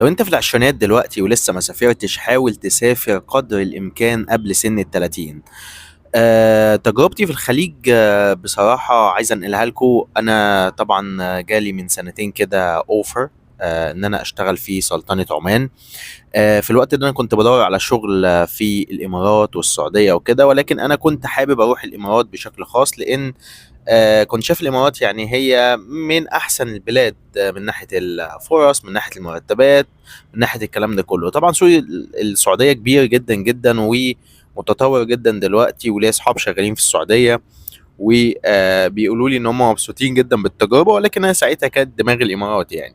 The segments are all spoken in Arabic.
لو انت في العشرينات دلوقتي ولسه ما سافرتش، حاول تسافر قدر الامكان قبل سن التلاتين. تجربتي في الخليج، بصراحة عايز انقلها لكم. انا طبعا جالي من سنتين كده اوفر ان انا اشتغل في سلطنة عمان. في الوقت ده انا كنت بدور على شغل في الامارات والسعودية وكده، ولكن انا كنت حابب اروح الامارات بشكل خاص، لان كنت شايف الامارات يعني هي من احسن البلاد، من ناحيه الفرص، من ناحيه المرتبات، من ناحيه الكلام ده كله. طبعا سوق السعوديه كبير جدا جدا ومتطور جدا دلوقتي، وليا اصحاب شغالين في السعوديه وبيقولوا لي ان هم مبسوطين جدا بالتجربه، ولكن انا ساعتها كانت دماغ الامارات يعني.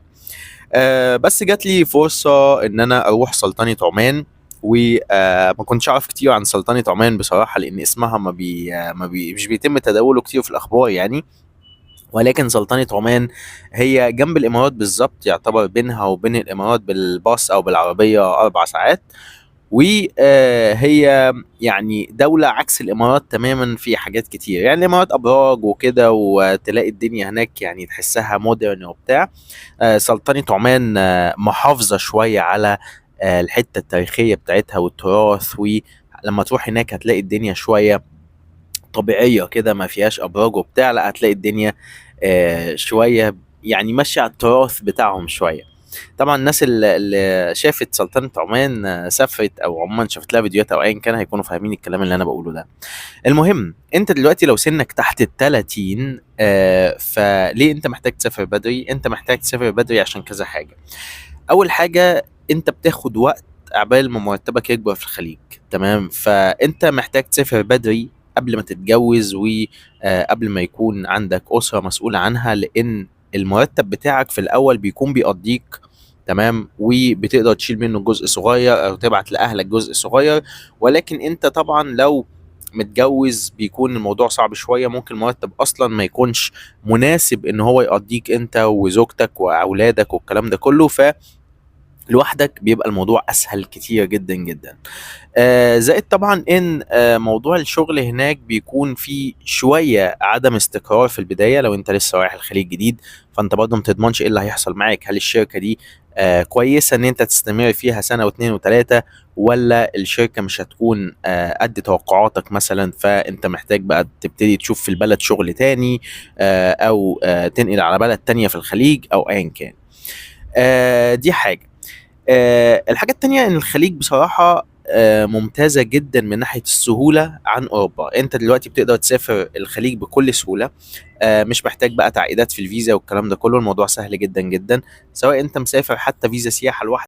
بس جات لي فرصة إن أنا أروح سلطنة عمان. وما كنتش أعرف كتير عن سلطنة عمان بصراحة، لأن اسمها مش بيتم تداوله كتير في الأخبار يعني. ولكن سلطنة عمان هي جنب الإمارات بالظبط، يعتبر بينها وبين الإمارات بالباص أو بالعربية 4 ساعات. وهي يعني دولة عكس الإمارات تماما في حاجات كتير. يعني الإمارات أبراج وكده، وتلاقي الدنيا هناك يعني تحسها مودرن وبتاع. سلطنة عمان محافظة شوية على الحتة التاريخية بتاعتها والتراث. ولما تروح هناك هتلاقي الدنيا شوية طبيعية كده، ما فيهاش أبراج وبتاع، لا هتلاقي الدنيا شوية يعني ماشية على التراث بتاعهم شوية. طبعا الناس اللي شافت سلطنة عمان، سافرت أو عموما شافت لها فيديوهات أو أيا كان، هيكونوا فاهمين الكلام اللي أنا بقوله ده. المهم، انت دلوقتي لو سنك تحت ال30، فليه انت محتاج تسافر بدري؟ انت محتاج تسافر بدري عشان كذا حاجة. اول حاجة، انت بتاخد وقت عبال ما مرتبك يكبر في الخليج. تمام، فانت محتاج تسافر بدري قبل ما تتجوز، وقبل ما يكون عندك أسرة مسؤولة عنها، لأن المرتب بتاعك في الأول بيكون بيقضيك. تمام، وبتقدر تشيل منه جزء صغير أو تبعت لأهلك جزء صغير. ولكن انت طبعا لو متجوز بيكون الموضوع صعب شوية، ممكن المرتب أصلا ما يكونش مناسب إن هو يقضيك أنت وزوجتك وأولادك والكلام ده كله. لوحدك بيبقى الموضوع اسهل كتير جدا جدا. زائد طبعا ان موضوع الشغل هناك بيكون فيه شويه عدم استقرار في البدايه. لو انت لسه رايح الخليج جديد، فانت برضه ما تضمنش ايه اللي هيحصل معاك. هل الشركه دي كويسه ان انت تستمر فيها سنه واثنين وثلاثه، ولا الشركه مش هتكون قد توقعاتك مثلا، فانت محتاج بقى تبتدي تشوف في البلد شغل تاني، او تنقل على بلد تانية في الخليج او ايا كان. دي حاجه. الحاجة التانية ان الخليج بصراحة ممتازة جدا من ناحية السهولة عن اوروبا. انت دلوقتي بتقدر تسافر الخليج بكل سهولة، مش محتاج بقى تعقيدات في الفيزا والكلام ده كله. الموضوع سهل جدا جدا، سواء انت مسافر حتى فيزا سياحة لوحدك